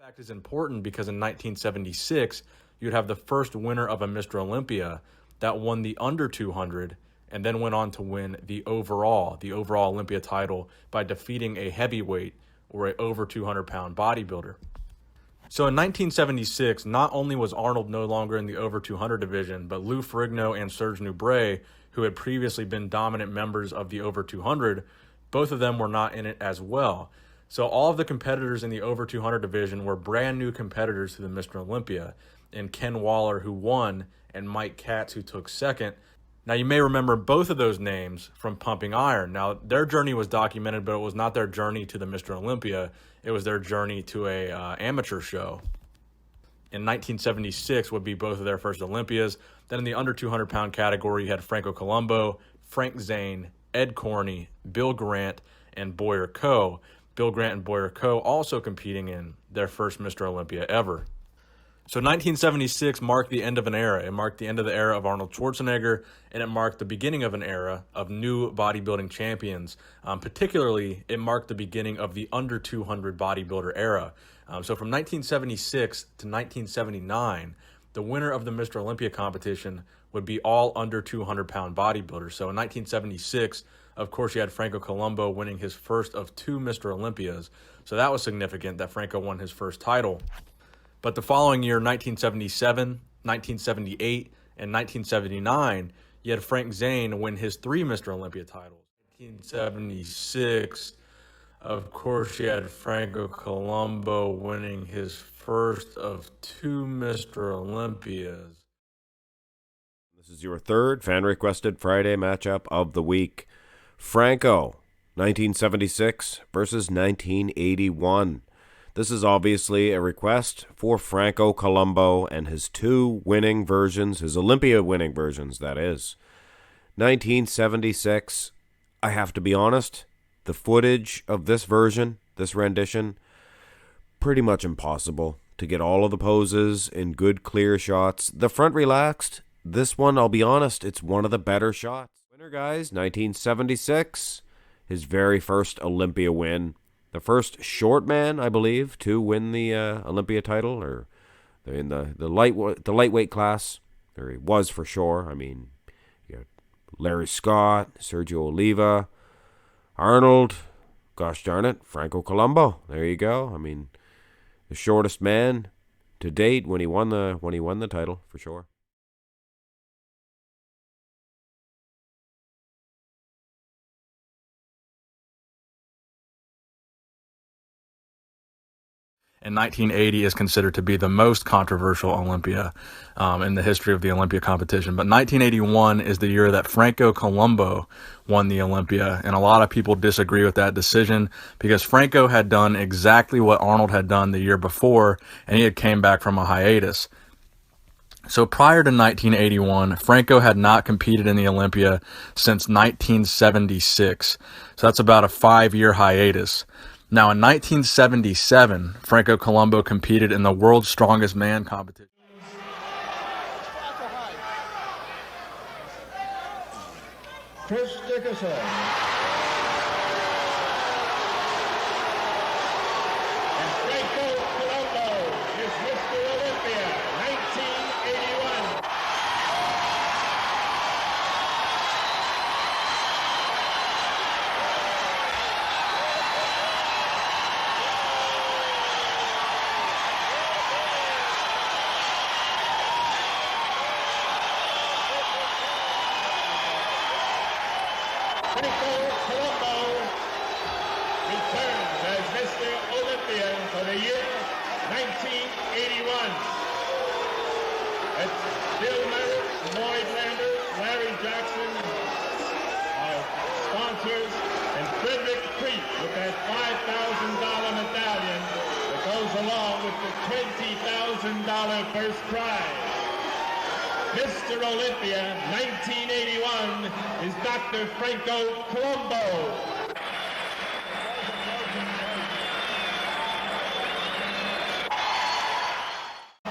fact is important because in 1976, you'd have the first winner of a Mr. Olympia that won the under 200 and then went on to win the overall Olympia title by defeating a heavyweight or a over 200-pound bodybuilder. So in 1976, not only was Arnold no longer in the over 200 division, but Lou Ferrigno and Serge Nubret, who had previously been dominant members of the over 200, both of them were not in it as well. So all of the competitors in the over 200 division were brand new competitors to the Mr. Olympia, and Ken Waller, who won, and Mike Katz, who took second. Now, you may remember both of those names from Pumping Iron. Now, their journey was documented, but it was not their journey to the Mr. Olympia. It was their journey to a amateur show. In 1976 would be both of their first Olympias. Then in the under 200-pound category, you had Franco Columbo, Frank Zane, Ed Corney, Bill Grant, and Boyer Coe. Bill Grant and Boyer Coe also competing in their first Mr. Olympia ever. So 1976 marked the end of an era. It marked the end of the era of Arnold Schwarzenegger, and it marked the beginning of an era of new bodybuilding champions. Particularly, it marked the beginning of the under 200 bodybuilder era. So from 1976 to 1979, the winner of the Mr. Olympia competition would be all under 200-pound bodybuilders. So in 1976, of course, you had Franco Columbo winning his first of two Mr. Olympias. So that was significant that Franco won his first title. But the following year, 1977, 1978, and 1979, you had Frank Zane win his three Mr. Olympia titles. 1976, of course, you had Franco Columbo winning his first of two Mr. Olympias. This is your third fan-requested Friday matchup of the week. Franco, 1976 versus 1981. This is obviously a request for Franco Columbo and his two winning versions, his Olympia winning versions, that is. 1976, I have to be honest, the footage of this version, this rendition, pretty much impossible to get all of the poses in good, clear shots. The front relaxed. This one, I'll be honest, it's one of the better shots. Winner, guys, 1976, his very first Olympia win. The first short man, I believe, to win the Olympia title, or in the lightweight class. There he was for sure. I mean, you got Larry Scott, Sergio Oliva, Arnold, gosh darn it, Franco Columbo. There you go. I mean, the shortest man to date when he won the title for sure. And 1980 is considered to be the most controversial Olympia in the history of the Olympia competition. But 1981 is the year that Franco Columbo won the Olympia, and a lot of people disagree with that decision because Franco had done exactly what Arnold had done the year before, and he had came back from a hiatus. So prior to 1981, Franco had not competed in the Olympia since 1976. So that's about a 5-year hiatus. Now, in 1977, Franco Columbo competed in the World's Strongest Man competition. Chris Dickerson. And Franco Columbo is Mr. Olympia, 1981. Franco Columbo returns as Mr. Olympia for the year 1981. It's Bill Merritt, Lloyd Lambert, Larry Jackson, our sponsors, and Frederick Creek with that $5,000 medallion that goes along with the $20,000 first prize. Mr. Olympia 1981 is Dr. Franco Columbo.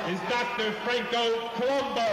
Is Dr. Franco Columbo.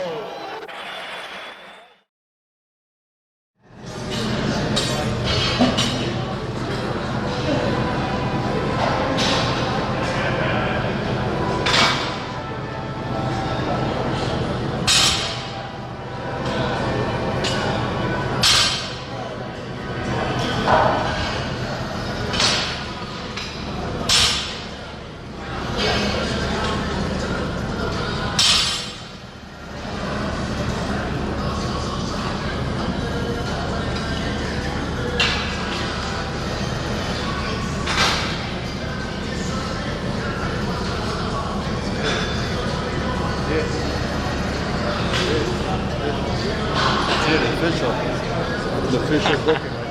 That's it. Official. That's an official booking.